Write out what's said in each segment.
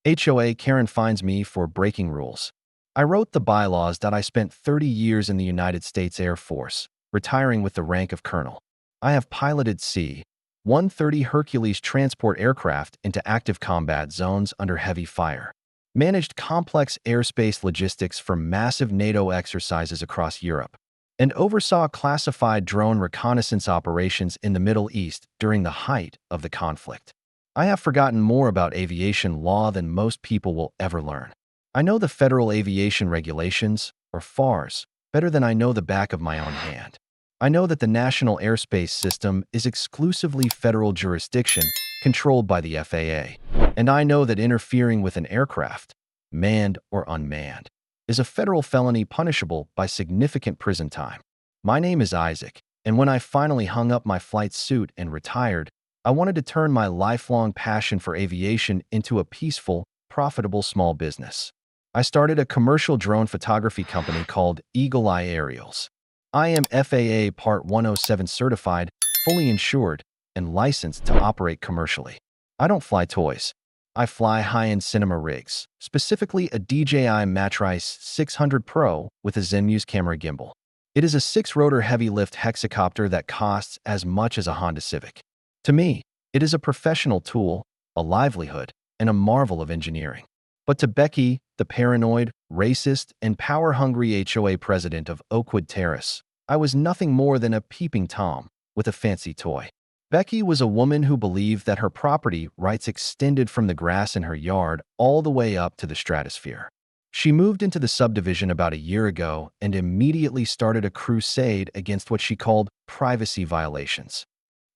HOA Karen finds me for breaking rules. I wrote the bylaws that I spent 30 years in the United States Air Force, retiring with the rank of colonel. I have piloted C-130 Hercules transport aircraft into active combat zones under heavy fire, managed complex airspace logistics for massive NATO exercises across Europe, and oversaw classified drone reconnaissance operations in the Middle East during the height of the conflict. I have forgotten more about aviation law than most people will ever learn. I know the Federal Aviation Regulations, or FARs, better than I know the back of my own hand. I know that the National Airspace System is exclusively federal jurisdiction controlled by the FAA, and I know that interfering with an aircraft, manned or unmanned, is a federal felony punishable by significant prison time. My name is Isaac, and when I finally hung up my flight suit and retired, I wanted to turn my lifelong passion for aviation into a peaceful, profitable small business. I started a commercial drone photography company called Eagle Eye Aerials. I am FAA Part 107 certified, fully insured, and licensed to operate commercially. I don't fly toys. I fly high-end cinema rigs, specifically a DJI Matrice 600 Pro with a Zenmuse camera gimbal. It is a 6-rotor heavy-lift hexacopter that costs as much as a Honda Civic. To me, it is a professional tool, a livelihood, and a marvel of engineering. But to Becky, the paranoid, racist, and power-hungry HOA president of Oakwood Terrace, I was nothing more than a peeping Tom with a fancy toy. Becky was a woman who believed that her property rights extended from the grass in her yard all the way up to the stratosphere. She moved into the subdivision about a year ago and immediately started a crusade against what she called privacy violations.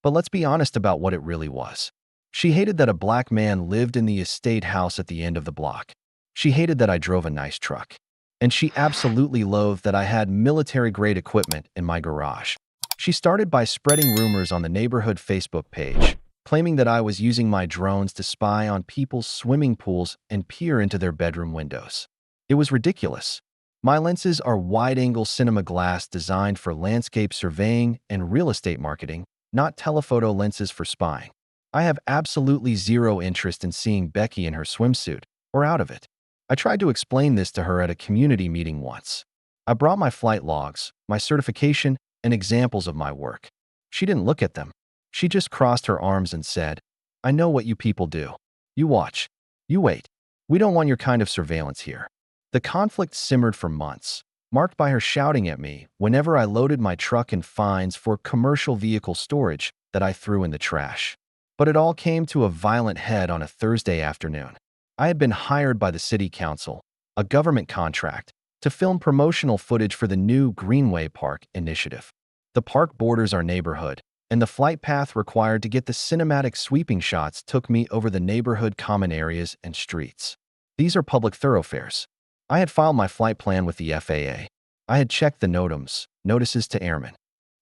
But let's be honest about what it really was. She hated that a black man lived in the estate house at the end of the block. She hated that I drove a nice truck. And she absolutely loathed that I had military-grade equipment in my garage. She started by spreading rumors on the neighborhood Facebook page, claiming that I was using my drones to spy on people's swimming pools and peer into their bedroom windows. It was ridiculous. My lenses are wide-angle cinema glass designed for landscape surveying and real estate marketing, not telephoto lenses for spying. I have absolutely zero interest in seeing Becky in her swimsuit, or out of it. I tried to explain this to her at a community meeting once. I brought my flight logs, my certification, and examples of my work. She didn't look at them. She just crossed her arms and said, "I know what you people do. You watch. You wait. We don't want your kind of surveillance here." The conflict simmered for months, marked by her shouting at me whenever I loaded my truck in fines for commercial vehicle storage that I threw in the trash. But it all came to a violent head on a Thursday afternoon. I had been hired by the city council, a government contract, to film promotional footage for the new Greenway Park initiative. The park borders our neighborhood, and the flight path required to get the cinematic sweeping shots took me over the neighborhood common areas and streets. These are public thoroughfares. I had filed my flight plan with the FAA. I had checked the NOTAMs, notices to airmen.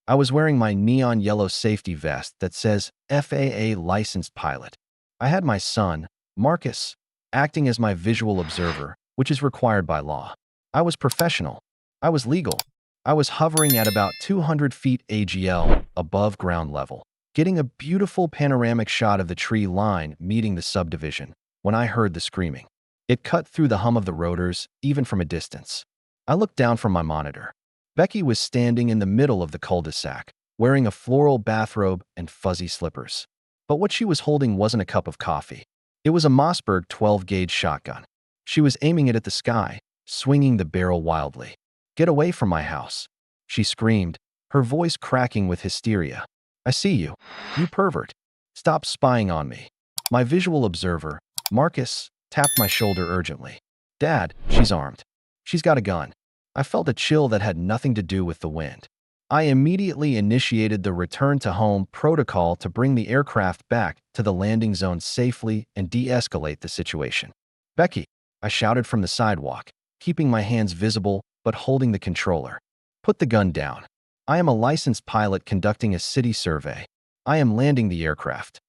I was wearing my neon yellow safety vest that says FAA licensed pilot. I had my son, Marcus, acting as my visual observer, which is required by law. I was professional. I was legal. I was hovering at about 200 feet AGL above ground level, getting a beautiful panoramic shot of the tree line meeting the subdivision, when I heard the screaming. It cut through the hum of the rotors, even from a distance. I looked down from my monitor. Becky was standing in the middle of the cul-de-sac, wearing a floral bathrobe and fuzzy slippers. But what she was holding wasn't a cup of coffee. It was a Mossberg 12-gauge shotgun. She was aiming it at the sky, swinging the barrel wildly. "Get away from my house," she screamed, her voice cracking with hysteria. "I see you. You pervert. Stop spying on me." My visual observer, Marcus, tapped my shoulder urgently. "Dad, she's armed. She's got a gun." I felt a chill that had nothing to do with the wind. I immediately initiated the return to home protocol to bring the aircraft back to the landing zone safely and de-escalate the situation. "Becky," I shouted from the sidewalk, keeping my hands visible but holding the controller. "Put the gun down. I am a licensed pilot conducting a city survey. I am landing the aircraft."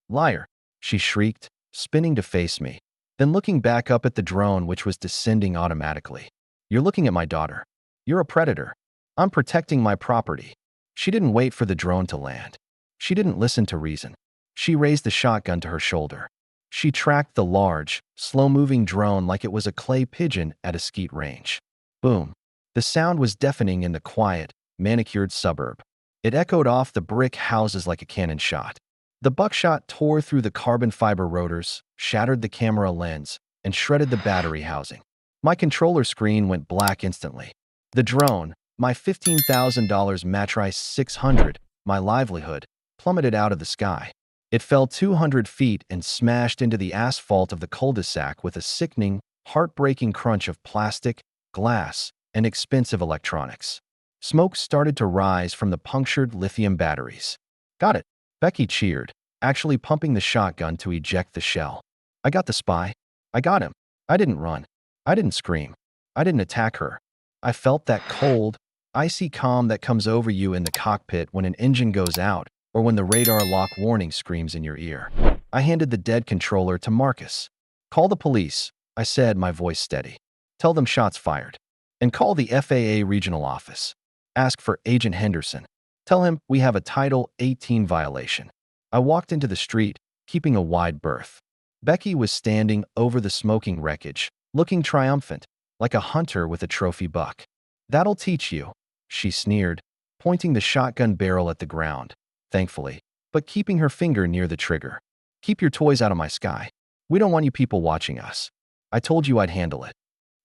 "Liar," she shrieked, spinning to face me, then looking back up at the drone which was descending automatically. "You're looking at my daughter. You're a predator. I'm protecting my property." She didn't wait for the drone to land. She didn't listen to reason. She raised the shotgun to her shoulder. She tracked the large, slow-moving drone like it was a clay pigeon at a skeet range. Boom. The sound was deafening in the quiet, manicured suburb. It echoed off the brick houses like a cannon shot. The buckshot tore through the carbon fiber rotors, shattered the camera lens, and shredded the battery housing. My controller screen went black instantly. The drone, my $15,000 Matrice 600, my livelihood, plummeted out of the sky. It fell 200 feet and smashed into the asphalt of the cul-de-sac with a sickening, heartbreaking crunch of plastic, glass, and expensive electronics. Smoke started to rise from the punctured lithium batteries. Got it, Becky cheered, actually pumping the shotgun to eject the shell. I got the spy. I got him. I didn't run. I didn't scream. I didn't attack her. I felt that cold, icy calm that comes over you in the cockpit when an engine goes out or when the radar lock warning screams in your ear. I handed the dead controller to Marcus. Call the police, I said, my voice steady. Tell them shots fired. And call the FAA regional office. Ask for Agent Henderson. Tell him we have a Title 18 violation. I walked into the street, keeping a wide berth. Becky was standing over the smoking wreckage, looking triumphant, like a hunter with a trophy buck. That'll teach you, she sneered, pointing the shotgun barrel at the ground, thankfully, but keeping her finger near the trigger. Keep your toys out of my sky. We don't want you people watching us. I told you I'd handle it.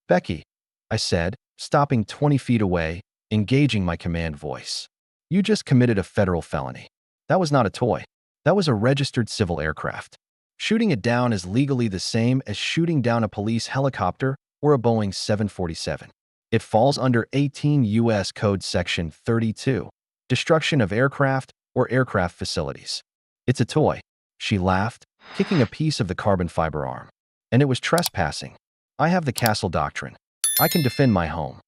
Becky, I said, stopping 20 feet away, engaging my command voice. You just committed a federal felony. That was not a toy. That was a registered civil aircraft. Shooting it down is legally the same as shooting down a police helicopter or a Boeing 747. It falls under 18 U.S. Code Section 32, destruction of aircraft or aircraft facilities. It's a toy. She laughed, kicking a piece of the carbon fiber arm. And it was trespassing. I have the castle doctrine. I can defend my home.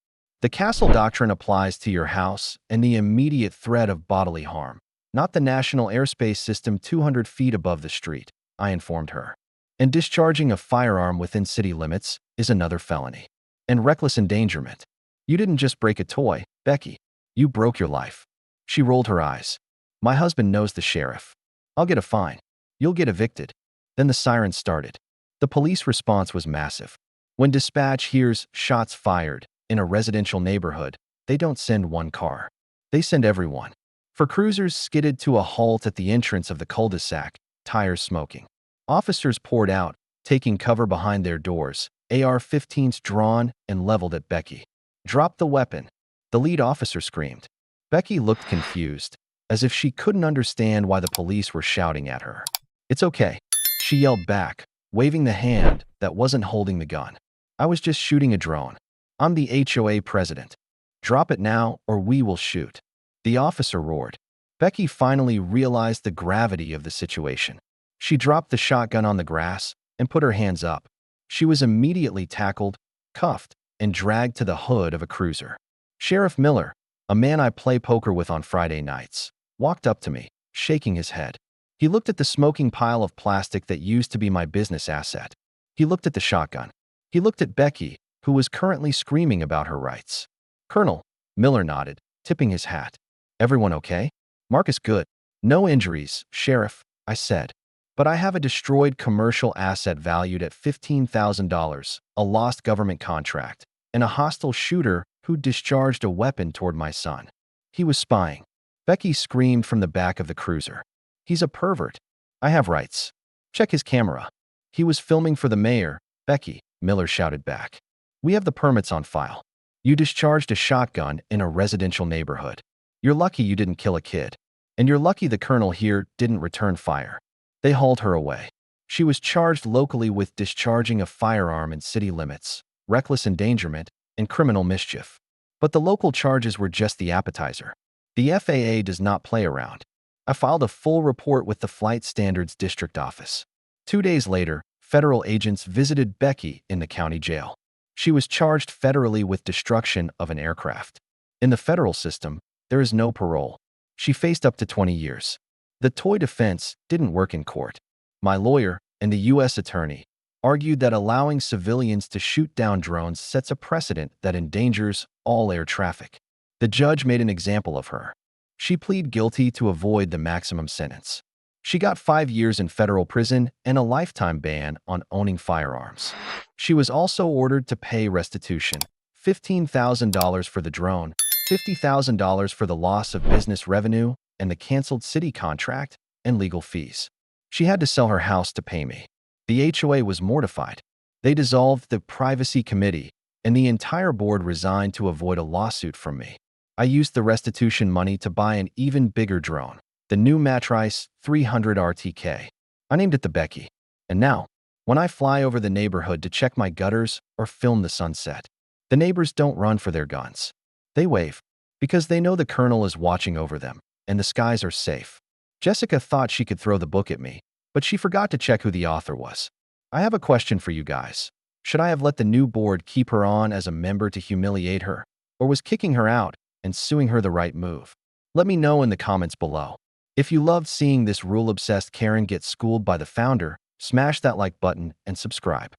The castle doctrine applies to your house and the immediate threat of bodily harm, not the national airspace system 200 feet above the street, I informed her. And discharging a firearm within city limits is another felony. And reckless endangerment. You didn't just break a toy, Becky. You broke your life. She rolled her eyes. My husband knows the sheriff. I'll get a fine. You'll get evicted. Then the sirens started. The police response was massive. When dispatch hears shots fired in a residential neighborhood, they don't send one car. They send everyone. For cruisers skidded to a halt at the entrance of the cul-de-sac, tires smoking. Officers poured out, taking cover behind their doors, AR-15s drawn and leveled at Becky. Drop the weapon, the lead officer screamed. Becky looked confused, as if she couldn't understand why the police were shouting at her. It's okay, she yelled back, waving the hand that wasn't holding the gun. I was just shooting a drone. I'm the HOA President. Drop it now or we will shoot. The officer roared. Becky finally realized the gravity of the situation. She dropped the shotgun on the grass and put her hands up. She was immediately tackled, cuffed, and dragged to the hood of a cruiser. Sheriff Miller, a man I play poker with on Friday nights, walked up to me, shaking his head. He looked at the smoking pile of plastic that used to be my business asset. He looked at the shotgun. He looked at Becky, who was currently screaming about her rights. Colonel, Miller nodded, tipping his hat. Everyone okay? Marcus good. No injuries, Sheriff, I said. But I have a destroyed commercial asset valued at $15,000, a lost government contract, and a hostile shooter who discharged a weapon toward my son. He was spying. Becky screamed from the back of the cruiser. He's a pervert. I have rights. Check his camera. He was filming for the mayor, Becky, Miller shouted back. We have the permits on file. You discharged a shotgun in a residential neighborhood. You're lucky you didn't kill a kid. And you're lucky the colonel here didn't return fire. They hauled her away. She was charged locally with discharging a firearm in city limits, reckless endangerment, and criminal mischief. But the local charges were just the appetizer. The FAA does not play around. I filed a full report with the Flight Standards District Office. 2 days later, federal agents visited Becky in the county jail. She was charged federally with destruction of an aircraft. In the federal system, there is no parole. She faced up to 20 years. The toy defense didn't work in court. My lawyer and the U.S. attorney argued that allowing civilians to shoot down drones sets a precedent that endangers all air traffic. The judge made an example of her. She pleaded guilty to avoid the maximum sentence. She got 5 years in federal prison and a lifetime ban on owning firearms. She was also ordered to pay restitution, $15,000 for the drone, $50,000 for the loss of business revenue and the canceled city contract, and legal fees. She had to sell her house to pay me. The HOA was mortified. They dissolved the privacy committee, and the entire board resigned to avoid a lawsuit from me. I used the restitution money to buy an even bigger drone, the new Matrice 300 RTK. I named it the Becky. And now, when I fly over the neighborhood to check my gutters or film the sunset, the neighbors don't run for their guns. They wave, because they know the colonel is watching over them, and the skies are safe. Jessica thought she could throw the book at me, but she forgot to check who the author was. I have a question for you guys. Should I have let the new board keep her on as a member to humiliate her, or was kicking her out and suing her the right move? Let me know in the comments below. If you loved seeing this rule-obsessed Karen get schooled by the founder, smash that like button and subscribe.